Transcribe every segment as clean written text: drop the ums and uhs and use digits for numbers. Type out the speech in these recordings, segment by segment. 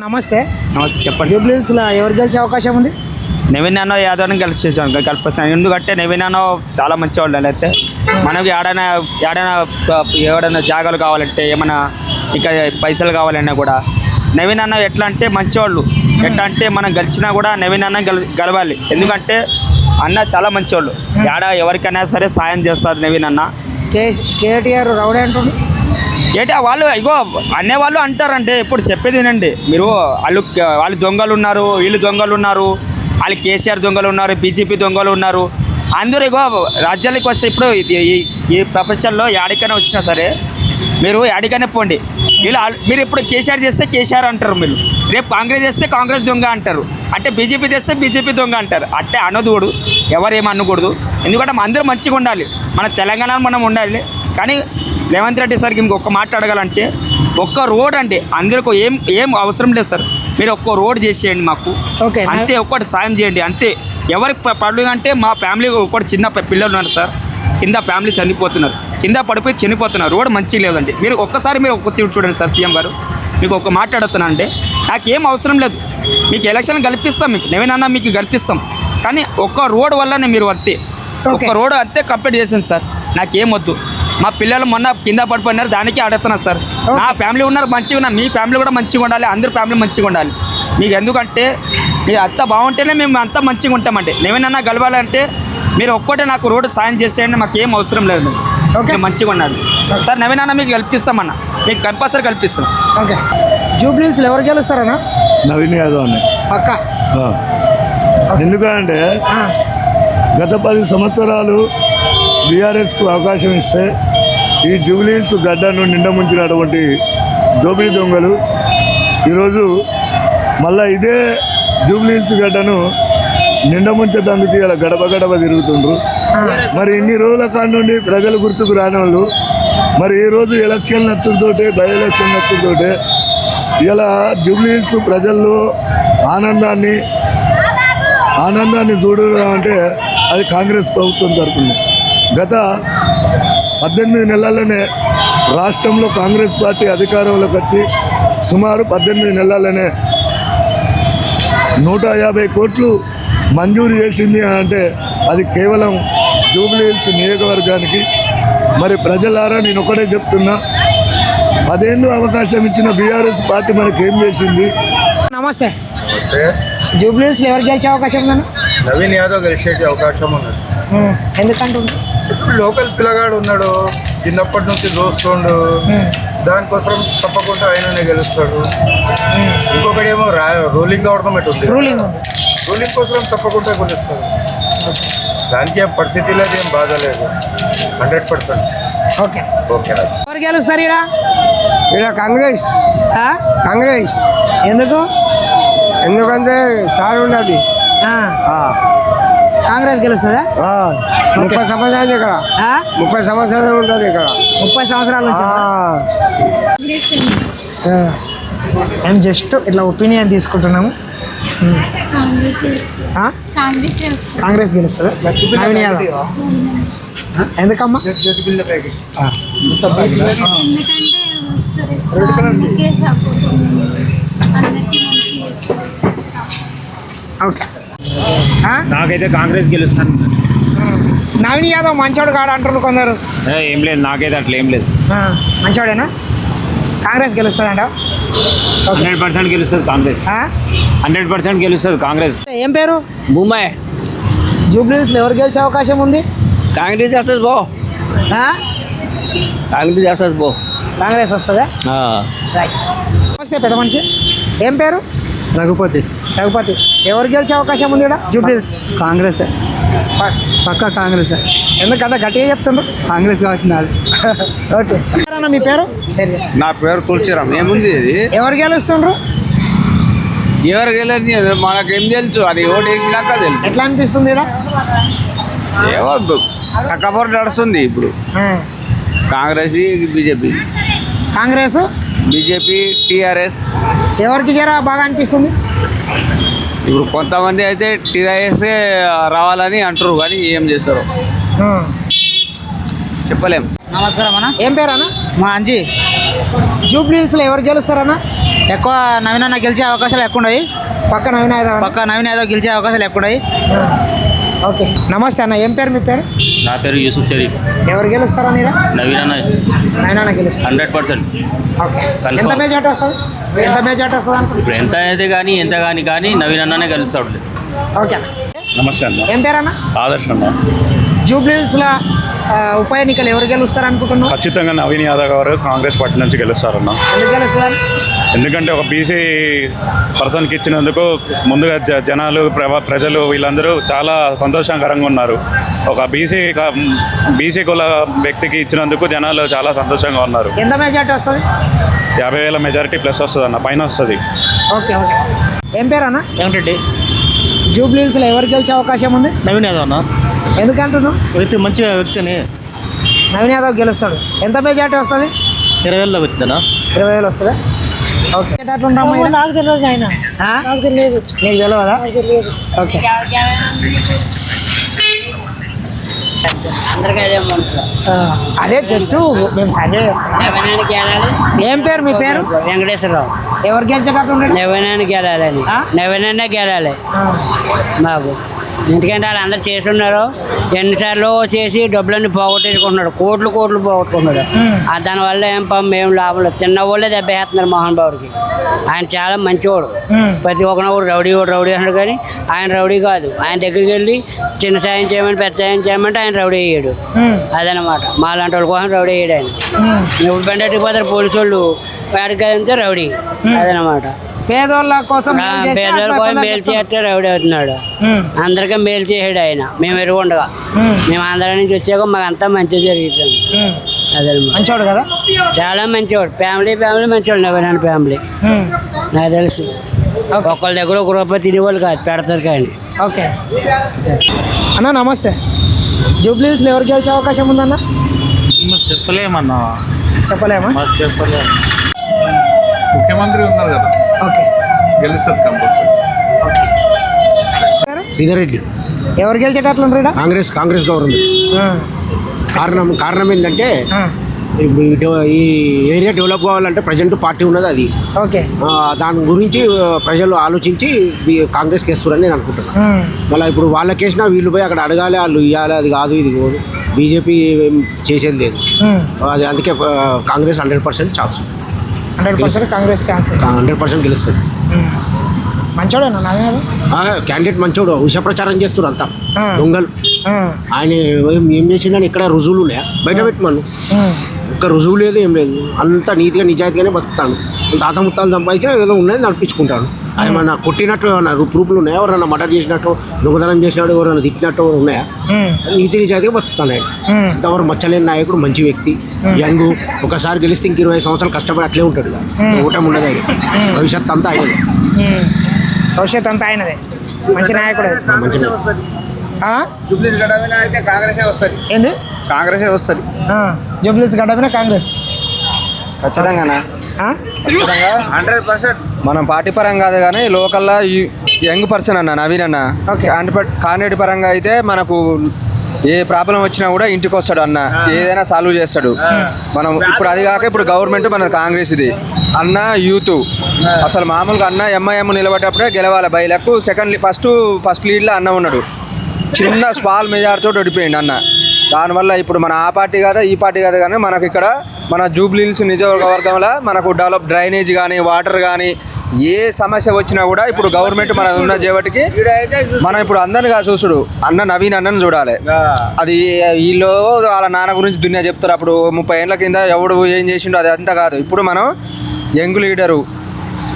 నమస్తే. నమస్తే, చెప్పండి. జూబ్లీహిల్స్లో ఎవరు గెలిచే అవకాశం ఉంది? నవీన్ అన్న యాదవ్ని కల్పిస్తాను. ఎందుకంటే నవీన్ అన్న చాలా మంచివాళ్ళు. అయితే మనకి ఏడైనా జాగాలు కావాలంటే ఏమైనా ఇక పైసలు కావాలన్నా కూడా నవీన్ అన్న ఎట్లా అంటే మంచివాళ్ళు. ఎట్లా అంటే మనం గెలిచినా కూడా నవీన్ అన్న గెలవాలి. ఎందుకంటే అన్న చాలా మంచివాళ్ళు. ఎవరికైనా సరే సాయం చేస్తారు నవీన్ అన్న. కేటీఆర్ రౌడీ అంటుండ్రు. ఏంటి వాళ్ళు ఇగో అనేవాళ్ళు అంటారంటే ఇప్పుడు చెప్పేది వినండి మీరు. వాళ్ళు దొంగలు ఉన్నారు, వీళ్ళు దొంగలు ఉన్నారు, వాళ్ళు కేసీఆర్ దొంగలు ఉన్నారు, బీజేపీ దొంగలు ఉన్నారు. అందరూ ఇగో రాజ్యాలకు వస్తే ఇప్పుడు ఈ ప్రపంచంలో యాడికైనా వచ్చినా సరే మీరు యాడికైనా పోండి. మీరు ఇప్పుడు కేసీఆర్ చేస్తే కేసీఆర్ అంటారు, మీరు రేపు కాంగ్రెస్ చేస్తే కాంగ్రెస్ దొంగ అంటారు, అంటే బీజేపీ చేస్తే బీజేపీ దొంగ అంటారు. అంటే అనకూడదు, ఎవరు ఏమనకూడదు. ఎందుకంటే అందరూ మంచిగా ఉండాలి, మన తెలంగాణలో మనం ఉండాలి. కానీ రేవంత్ రెడ్డి సార్కి ఇంకొక మాట అడగాలంటే ఒక్క రోడ్ అండి, అందరికీ ఏం అవసరం లేదు సార్. మీరు ఒక్క రోడ్ చేసేయండి మాకు, అంతే. ఒక్కటి సాయం చేయండి అంతే. ఎవరికి పడుగు అంటే మా ఫ్యామిలీ ఒకటి చిన్న పిల్లలు ఉన్నారు సార్, కింద ఫ్యామిలీ చనిపోతున్నారు, కింద పడిపోయి చనిపోతున్నారు. రోడ్ మంచిగా లేదండి. మీరు ఒక్క సీట్ చూడండి సార్. సీఎం గారు మీకు ఒక మాట అడుగుతున్నా అంటే నాకేం అవసరం లేదు, మీకు ఎలక్షన్ కల్పిస్తాం, మీకు నవీన్ అన్న మీకు కల్పిస్తాం. కానీ ఒక్క రోడ్ వల్లనే మీరు అంతే, ఒక్క రోడ్ అంతే కంప్లీట్ చేసింది సార్. నాకేం వద్దు. మా పిల్లలు మొన్న కింద పడిపోయినారు, దానికి అడుగుతున్నారు సార్. నా ఫ్యామిలీ ఉన్నారు మంచిగా ఉన్నారు, మీ ఫ్యామిలీ కూడా మంచిగా ఉండాలి, అందరి ఫ్యామిలీ మంచిగా ఉండాలి. మీకు ఎందుకంటే మీరు అంతా బాగుంటేనే మేము అంతా మంచిగా ఉంటామండి. ఏమైనా గెలవాలంటే మీరు ఒక్కటే నాకు రోడ్డు సాయం చేసేయండి, మాకు ఏం అవసరం లేదు. ఓకే, మంచిగా ఉండాలి సార్. నవీన్ అన్న మీకు కల్పిస్తామన్నా, మీకు కంపల్సరీ కల్పిస్తాం. ఓకే. జూబ్లీహిల్స్లో ఎవరు గెలుస్తారన్నా? నవీన్ యాదవ్ అని పక్క. ఎందుకంటే గత 10 సంవత్సరాలు బీఆర్ఎస్కు అవకాశం ఇస్తే ఈ జూబ్లీహిల్స్ గడ్డను నిండముంచినటువంటి దోపిడీ దొంగలు ఈరోజు మళ్ళా ఇదే జూబ్లీహిల్స్ గడ్డను నిండముంచేందుకు ఇలా గడప గడప తిరుగుతుండ్రు. మరి ఇన్ని రోజుల కాడ నుండి ప్రజలు గుర్తుకు రాని వాళ్ళు మరి ఈరోజు ఎలక్షన్ నచ్చుతోటే, బై ఎలక్షన్ నచ్చుతోటే ఇలా జూబ్లీహిల్స్ ప్రజల్లో ఆనందాన్ని చూడడం అంటే అది కాంగ్రెస్ ప్రభుత్వం తరపున. గత 18 నెలలనే రాష్ట్రంలో కాంగ్రెస్ పార్టీ అధికారంలోకి వచ్చి సుమారు 18 నెలలనే 150 కోట్లు మంజూరు చేసింది అంటే అది కేవలం జూబ్లీహిల్స్ నియోజకవర్గానికి. మరి ప్రజలారా నేను ఒకటే చెప్తున్నా, 10 ఏళ్ళు అవకాశం ఇచ్చిన బీఆర్ఎస్ పార్టీ మనకేం చేసింది? నమస్తే. జూబ్లీహిల్స్లో ఎవరు గెలిచే అవకాశం ఉందన్న? నవీన్ యాదవ్ గెలిచే అవకాశం ఉన్నది. ఎందుకంటున్నారు? ఇప్పుడు లోకల్ పిల్లగాడు ఉన్నాడు, చిన్నప్పటి నుంచి చూస్తుండు, దానికోసం తప్పకుండా ఆయననే గెలుస్తాడు. ఇంకొకటి ఏమో రూలింగ్ గవర్నమెంట్ ఉంది, రూలింగ్ కోసం తప్పకుండా గెలుస్తాడు. దానికి ఏం పరిస్థితి లేదు, ఏం బాధ లేదు, 100%. ఓకే. ఎవరు గెలుస్తారు ఇక్కడ? కాంగ్రెస్. కాంగ్రెస్ ఎందుకంటే సార్ ఉన్నది. కాంగ్రెస్ గెలుస్తుందా? 30 సంవత్సరాలు ఇక్కడ, 30 సంవత్సరాలు ఉంటుంది ఇక్కడ. 30 సంవత్సరాల నుంచి మేము జస్ట్ ఇట్లా ఒపీనియన్ తీసుకుంటున్నాము. కాంగ్రెస్ గెలుస్తుందా? నవీన్ యాదవ్. ఎందుకమ్మా? ఓకే. నాకైతే కాంగ్రెస్ గెలుస్తాను. నవీన్ యాదవ్ మంచోడు కాడు అంటారు కొందరు. ఏం లేదు, నాకైతే అట్లా ఏం లేదు. మంచోడేనా? కాంగ్రెస్ గెలుస్తుందంట. 100% గెలుస్తుంది కాంగ్రెస్. 100% గెలుస్తుంది కాంగ్రెస్. ఏం పేరు? భూమాయ్. జూబ్లీహిల్స్లో ఎవరు గెలిచే అవకాశం ఉంది? కాంగ్రెస్ చేస్తుంది బో. కాంగ్రెస్ చేస్తుంది బో. కాంగ్రెస్ వస్తుందా? రైట్. నమస్తే పెద్ద మనిషి, ఏం పేరు? రఘుపతి. ఎవరు గెలిచే అవకాశం ఉంది ఇక్కడ జూబ్లీహిల్స్? కాంగ్రెస్ పక్కా కాంగ్రెస్. ఎందుకంత గట్టిగా చెప్తున్నారు? కాంగ్రెస్ కాబట్టి నాది. ఓకే. మీ పేరు? నా పేరు తులసిరామ్. ఏముంది ఇది? ఎవరు గెలుస్తుండ్రు? ఎవరు గెలదు మనకేం తెలుసు, అది ఓటు వేసినాక తెలుసు. ఎట్లా అనిపిస్తుంది ఇక్కడ? ఏమో కక్కబోరు నడుస్తుంది ఇప్పుడు. Congress, BJP. Congress, BJP, TRS. ఎవరికి జరా బాగా అనిపిస్తుంది? ఇప్పుడు కొంతమంది అయితే టీఆర్ఎస్ రావాలని అంటారు, కానీ ఏం చేస్తారు చెప్పలేం. నమస్కారం అన్న. ఏం పేరు అన్న? మా అంజీ. జూబ్లీహిల్స్లో ఎవరు గెలుస్తారన్నా? ఎక్కువ నవీన్ అన్న గెలిచే అవకాశాలు ఎక్కువ ఉన్నాయి. పక్క నవీన్ యాదవ్ గెలిచే అవకాశాలు ఎక్కువ ఉన్నాయి. ఓకే నమస్తే అన్న, ఏం పేరు మీ పేరు? నా పేరు యూసుఫ్ షరీఫ్. ఎవరు గెలుస్తారా నీడ? నవీన్ అన్న నవీన్ అన్న గెలుస్తారు. 100%. Okay Confirm. ఎంత మెజార్టీ వస్తుంది అనుకుంటున్నారు? ఇప్పుడు ఎంత అయితే కానీ నవీన్ అన్ననే గెలుస్తాడు. ఓకే నమస్తే అన్న. ఏం పేరు అన్న? ఆదర్శ్ అన్న. జూబ్లీహిల్స్లో ఉప ఎన్నికలు ఎవరు గెలుస్తారు అనుకుంటున్నారు? ఖచ్చితంగా నవీన్ యాదవ్ గారు కాంగ్రెస్ పార్టీ నుంచి గెలుస్తారన్న. ఎందుకు గెలుస్తారు? ఎందుకంటే ఒక బీసీ పర్సన్కి ఇచ్చినందుకు ముందుగా జనాలు ప్రజలు వీళ్ళందరూ చాలా సంతోషకరంగా ఉన్నారు. ఒక బీసీ కుల వ్యక్తికి ఇచ్చినందుకు జనాలు చాలా సంతోషంగా ఉన్నారు. ఎంత మెజార్టీ వస్తుంది? 50,000 మెజారిటీ ప్లస్ వస్తుంది అన్న, పైన వస్తుంది. ఓకే ఓకే ఏం పేరు అన్న? ఏమిటండి? జూబ్లీహిల్స్లో ఎవరు గెలిచే అవకాశం ఉంది? నవీన్ యాదవ్ అన్న. ఎందుకంటున్నావు? వ్యక్తి మంచి వ్యక్తిని. నవీన్ యాదవ్ గెలుస్తాడు. ఎంత మెజార్టీ వస్తుంది? 20,000 దాకా వచ్చిందన్నా. 20,000 వస్తుందా? ఓకే నాకు తెలియదు ఆయన, నాకు తెలియదు. నీకు తెలియదా? ఓకే అదే జస్ట్ మేము సర్వే చేస్తాం. ఏం పేరు మీ పేరు? వెంకటేశ్వరరావు. ఎవరు గెలిచేటట్టు నవీనాన్ని గెలాలని, నవీనన్నే గెలాలి మాకు. ఎందుకంటే వాళ్ళు అందరు చేసి ఉన్నారు, ఎన్నిసార్లు చేసి డబ్బులన్నీ పోగొట్టేసుకుంటున్నాడు, కోట్లు పోగొట్టుకుంటున్నాడు. దానివల్ల ఏం లాభం లేదు. చిన్న వాళ్ళే దెబ్బేస్తున్నారు మోహన్ బాబుకి. ఆయన చాలా మంచివాడు. ప్రతి ఒక్కరు రౌడీ అన్నాడు, కానీ ఆయన రౌడీ కాదు. ఆయన దగ్గరికి వెళ్ళి చిన్న సాయం చేయమని పెద్ద సాయం చేయమంటే ఆయన రౌడీ అయ్యాడు. అదనమాట మా లాంటి వాళ్ళ కోసం రౌడీ అయ్యాడు ఆయన. ఇప్పుడు బండెట్టుకు పోతారు పోలీసు వాళ్ళు, వాడికి అంతే రౌడీ. అదనమాట పేదోళ్ళ కోసం పేదోళ్ళ కోసం మేలు చేస్తే రౌడీ అవుతున్నాడు. అందరికీ మేలు చేసాడు ఆయన. మేము ఎరుగుండగా మేము ఆంధ్ర నుంచి వచ్చాక మాకు అంతా మంచిగా జరుగుతుంది. అదనమాట మంచోడు కదా, చాలా మంచివాడు. ఫ్యామిలీ మంచివాడు. నవీన్ ఫ్యామిలీ నాకు తెలుసు. ఒక్కళ్ళ దగ్గర ₹1 తినేవాళ్ళు కాదు, పెడతారు కానీ. ఓకే అన్న నమస్తే. జూబ్లీహిల్స్లో ఎవరు గెలిచే అవకాశం ఉందన్న? చెప్పలేమన్నా. చెప్పలేమా? చెప్పలేము. ముఖ్యమంత్రి ఉన్నారు కదా, ఓకే గెలుస్తారు కంపల్సరీ. శ్రీధర్ రెడ్డి. ఎవరు గెలిచేటట్లుంటారు? కాంగ్రెస్ గవర్నమెంట్. కారణం ఏంటంటే ఈ ఏరియా డెవలప్ కావాలంటే ప్రజెంట్ పార్టీ ఉన్నది అది. ఓకే దాని గురించి ప్రజలు ఆలోచించి కాంగ్రెస్కి వేస్తారని నేను అనుకుంటున్నాను. మళ్ళీ ఇప్పుడు వాళ్ళకేసినా వీళ్ళు పోయి అక్కడ అడగాలి, వాళ్ళు ఇవ్వాలి, అది కాదు ఇది కాదు. బీజేపీ చేసేది లేదు అది. అందుకే కాంగ్రెస్ 100% ఛాన్స్. 100% కాంగ్రెస్ ఛాన్స్. 100% గెలుస్తుంది. మంచోడేనా నవీన్ యాదవ్? క్యాండిడేట్ మంచోడు. విష ప్రచారం చేస్తారు అంతా దొంగలు. ఆయన ఏం చేసిండని ఇక్కడ రుజువులు ఉన్నాయా? బయట పెట్టమను. ఒక్క రుజువు లేదు, ఏం లేదు. అంతా నీతిగా నిజాయితీగానే బతుకుతాను. తాత ముత్తాలు సంపాదించి ఏదో ఉన్నది నడిపించుకుంటాను. ఏమన్నా కొట్టినట్టు ఏమన్నా ప్రూఫ్లు ఉన్నాయా? ఎవరన్నా మర్డర్ చేసినట్టు, దొంగతనం చేసినట్టు, ఎవరైనా తిట్టినట్టు ఉన్నాయా? నీతి నిజాయితీగా బతుకుతాను ఆయన. ఇంతవరకు మచ్చలేని నాయకుడు, మంచి వ్యక్తి, యంగ్. ఒకసారి గెలిస్తే ఇంక 20 సంవత్సరాలు కష్టపడి అట్లే ఉంటాడు. ఓటమి ఉండదు ఆయన. భవిష్యత్తు అంతా ఆయనదే. భవిష్యత్ అంతా ఆయనదే. మంచి నాయకుడు. మంచి జూబ్లీహిల్స్ గడవిన అయితే కాంగ్రెసే వస్తుంది. ఏంది? కాంగ్రెసే వస్తుంది. జూబ్లీహిల్స్ గడపన కాంగ్రెస్ ఖచ్చితంగానా? ఖచ్చితంగా 100%. మనం పార్టీ పరంగా కాదు కానీ లోకల్లో యంగ్ పర్సన్ అన్న నవీన్ అన్న. క్యాండిడేట్ పరంగా అయితే మనకు ఏ ప్రాబ్లం వచ్చినా కూడా ఇంటికి వస్తాడు అన్న, ఏదైనా సాల్వ్ చేస్తాడు. మనం ఇప్పుడు అది కాక ఇప్పుడు గవర్నమెంట్ మన కాంగ్రెస్ ఇది అన్న. యూత్ అసలు మామూలుగా అన్న ఎంఐఎం నిలబడేటప్పుడే గెలవాలి బైలకు. ఫస్ట్ లీడ్లో అన్న ఉన్నాడు. చిన్న స్మాల్ మెజార్టీతో ఓడిపోయింది అన్న. దానివల్ల ఇప్పుడు మన ఆ పార్టీ కాదా ఈ పార్టీ కాదా కానీ మనకు ఇక్కడ మన జూబ్లీహిల్స్ నియోజకవర్గంలో మనకు డెవలప్ డ్రైనేజ్ కానీ వాటర్ కానీ ఏ సమస్య వచ్చినా కూడా ఇప్పుడు గవర్నమెంట్ మన ఉన్న చేపటికి మనం ఇప్పుడు అందరిగా చూసుడు అన్న నవీన్ అన్నను చూడాలి. అది వీళ్ళు వాళ్ళ నాన్న గురించి దునియా చెప్తారు. అప్పుడు 30 ఏళ్ళ కింద ఎవడు ఏం చేసిండు అది అంతా కాదు. ఇప్పుడు మనం యంగ్ లీడరు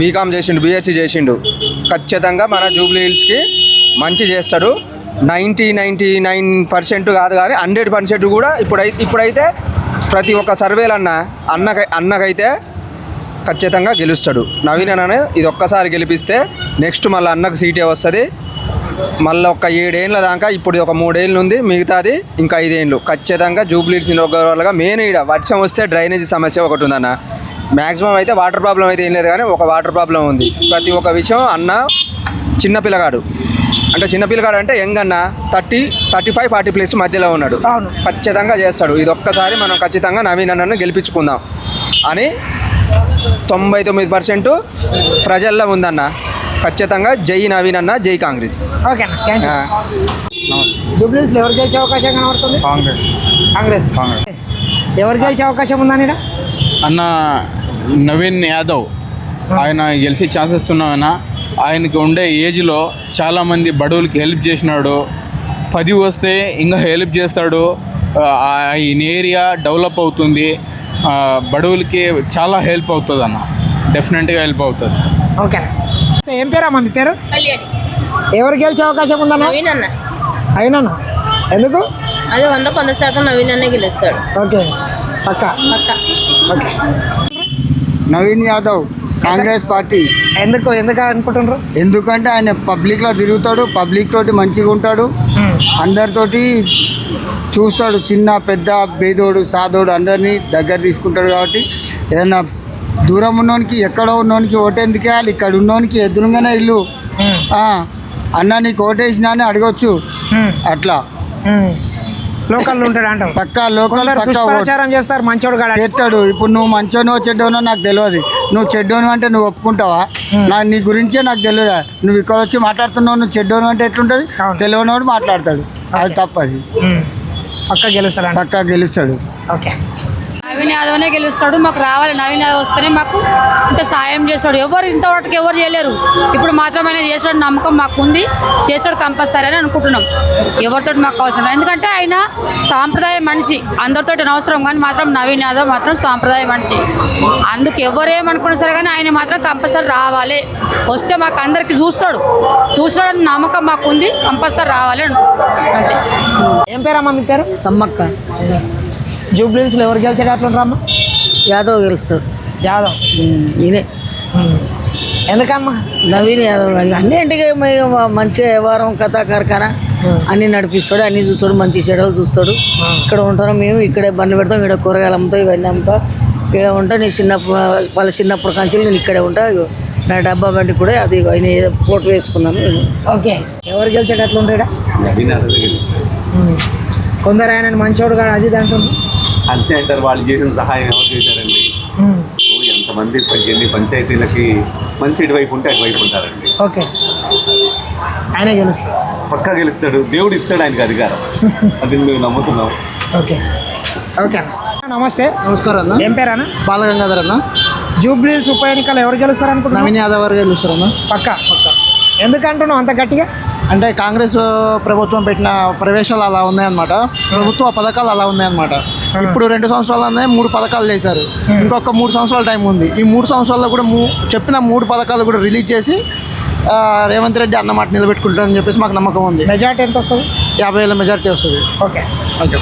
బీకామ్ చేసిండు, బీఎస్సీ చేసిండు. ఖచ్చితంగా మన జూబ్లీహిల్స్కి మంచి చేస్తాడు. 99% కాదు కానీ 100% కూడా ఇప్పుడైతే ప్రతి ఒక్క సర్వేలు అన్నకైతే ఖచ్చితంగా గెలుస్తాడు. నవీన్ అన్ననే ఇది ఒక్కసారి గెలిపిస్తే నెక్స్ట్ మళ్ళీ అన్నకు సీటే వస్తుంది. మళ్ళీ ఒక 7 ఏళ్ళ దాకా, ఇప్పుడు ఒక 3 ఏళ్ళు ఉంది, మిగతాది ఇంకా 5 ఏళ్ళు. ఖచ్చితంగా జూబ్లీహిల్స్ నియోజకవర్గంగా మెయిన్ ఈడ వర్షం వస్తే డ్రైనేజ్ సమస్య ఒకటి ఉందన్న. మ్యాక్సిమం అయితే వాటర్ ప్రాబ్లం అయితే ఏం లేదు కానీ ఒక వాటర్ ప్రాబ్లం ఉంది. ప్రతి ఒక్క విషయం అన్న చిన్నపిల్లగాడు అంటే యంగ్ అన్న 30, 35, 40+ మధ్యలో ఉన్నాడు. ఖచ్చితంగా చేస్తాడు. ఇది ఒక్కసారి మనం ఖచ్చితంగా నవీన్ అన్నను గెలిపించుకుందాం అని 99% ప్రజల్లో ఉందన్న. ఖచ్చితంగా జై నవీన్ అన్న, జై కాంగ్రెస్. ఓకే అన్న, థ్యాంక్ యూ. జూబ్లీహిల్స్లో ఎవరు గెలిచే అవకాశం కనబడుతుంది? కాంగ్రెస్. ఎవరు గెలిచే అవకాశం ఉందని ఈడ? అన్న నవీన్ యాదవ్ ఆయన గెలిచే ఛాన్సెస్ ఉన్నాయన్న. ఆయనకి ఉండే ఏజ్లో చాలామంది బడువులకి హెల్ప్ చేసినాడు. 10 వస్తే ఇంకా హెల్ప్ చేస్తాడు. ఈ ఏరియా డెవలప్ అవుతుంది. బడువులకి చాలా హెల్ప్ అవుతుంది అన్న, డెఫినెట్గా హెల్ప్ అవుతుంది. ఓకే. ఏం పేరమ్మా మీ పేరు? ఎవరు గెలిచే అవకాశం ఉందన్న? నవీన్ అన్న. అయినన్నా ఎందుకు? అది 100% నవీన్ అన్నే గెలుస్తాడు. ఓకే, పక్కా. ఓకే. నవీన్ యాదవ్, కాంగ్రెస్ పార్టీ. ఎందుకు అనుకుంటున్నారు? ఎందుకంటే ఆయన పబ్లిక్లో తిరుగుతాడు, పబ్లిక్ తోటి మంచిగా ఉంటాడు, అందరితోటి చూస్తాడు, చిన్న పెద్ద బేదోడు సాదోడు అందరినీ దగ్గర తీసుకుంటాడు. కాబట్టి ఏదైనా దూరం ఉన్నోనికి ఎక్కడో ఉన్నోనికి ఓటేందుకే వాళ్ళు ఇక్కడ ఉన్నోనికి ఎదురుగానే ఇల్లు అన్న నీకు ఓటేసినా అని అడగొచ్చు. అట్లా లోకల్ ఉంటాడు అంట. పక్కా లోకల్ ప్రచారం చేస్తారు, మంచోడు చేస్తాడు. ఇప్పుడు నువ్వు మంచోనో చెడ్డోనో నాకు తెలియదు. నువ్వు చెడ్డోను అంటే నువ్వు ఒప్పుకుంటావా? నీ గురించే నాకు తెలియదా? నువ్వు ఇక్కడ వచ్చి మాట్లాడుతున్నావు, నువ్వు చెడ్డోను అంటే ఎట్లుంటుంది? తెలియనోడు మాట్లాడతాడు, అది తప్పది. పక్కా గెలుస్తాడు. ఓకే. నవీన్ యాదవ్నే గెలుస్తాడు. మాకు రావాలి, నవీన్ యాదవ్ వస్తేనే మాకు ఇంత సాయం చేస్తాడు. ఇంతవరకు ఎవరు చేయలేరు. ఇప్పుడు మాత్రం ఆయన చేసాడు, నమ్మకం మాకు ఉంది. చేస్తాడు కంపల్సరీ అని అనుకుంటున్నాం. ఎవరితో మాకు అవసరం, ఎందుకంటే ఆయన సాంప్రదాయ మనిషి. అందరితో అవసరం కానీ మాత్రం నవీన్ యాదవ్ మాత్రం సాంప్రదాయ మనిషి. అందుకు ఎవరేమనుకున్నా సరే కానీ ఆయన మాత్రం కంపల్సరీ రావాలి. వస్తే మాకు అందరికి చూస్తాడని నమ్మకం మాకు ఉంది. కంపల్సరీ రావాలి అనుకుంటున్నాం అంతే. ఏం పేరమ్మా మీ పేరు? సమ్మక్క. జూబ్లీహిల్స్లో ఎవరు గెలిచాడు అట్లుంటారమ్మా? యాదవ్ గెలుస్తాడు. యాదవ్ ఇదే. ఎందుకమ్మా? నవీన్ యాదవ్ అన్నింటికి మంచిగా వ్యవహారం కథా కార్ఖానా అన్నీ నడిపిస్తాడు, అన్నీ చూస్తాడు, మంచి చెడలు చూస్తాడు. ఇక్కడ ఉంటాం మేము, ఇక్కడే బండ్లు పెడతాం, ఇక్కడ కూరగాయలు అమ్ముతాం, ఇవన్నీ అమ్ముతాం. ఇక్కడ ఉంటా. నేను వాళ్ళ చిన్నప్పుడు కంచెలు నేను ఇక్కడే ఉంటా. నా డబ్బా బండి కూడా అది ఆయన ఫోటో వేసుకున్నాను. ఓకే. ఎవరు గెలిచాడు అట్లుంటాడా? కొందరు ఆయన మంచోడు కాదు అది అంటుంది. అంతే అంటారు. వాళ్ళు చేసిన సహాయం ఎవరు చేశారండి? ఎంతమంది ఎన్ని పంచాయతీలకి మంచి ఇటువైపు ఉంటే అటువైపు ఉంటారండి. ఓకే. ఆయన గెలుస్తాడు, పక్కా గెలుస్తాడు. దేవుడు ఇస్తాడు ఆయనకి అధికారం, అది మేము నమ్ముతున్నాం. ఓకే. ఓకే అన్న, నమస్తే. నమస్కారం అన్న. ఏం పేరు అన్న? బాలగంగాధర్ అన్న. జూబ్లీహిల్స్ ఉప ఎన్నికలు ఎవరు గెలుస్తారు అనుకుంటున్నారు? నవీన్ యాదవ్ గారు గెలుస్తారన్న. పక్కా. ఎందుకంటున్నావు అంత గట్టిగా? అంటే కాంగ్రెస్ ప్రభుత్వం పెట్టిన ప్రవేశాలు అలా ఉన్నాయన్నమాట, ప్రభుత్వ పథకాలు అలా ఉన్నాయన్నమాట. ఇప్పుడు 2 సంవత్సరాలు ఉన్నాయి, 3 పథకాలు చేశారు. ఇంకొక 3 సంవత్సరాల టైం ఉంది. ఈ 3 సంవత్సరాల్లో కూడా చెప్పిన 3 పథకాలు కూడా రిలీజ్ చేసి రేవంత్ రెడ్డి అన్నమాట నిలబెట్టుకుంటారని చెప్పేసి మాకు నమ్మకం ఉంది. మెజార్టీ ఎంత వస్తుంది? 50,000 మెజార్టీ వస్తుంది. ఓకే.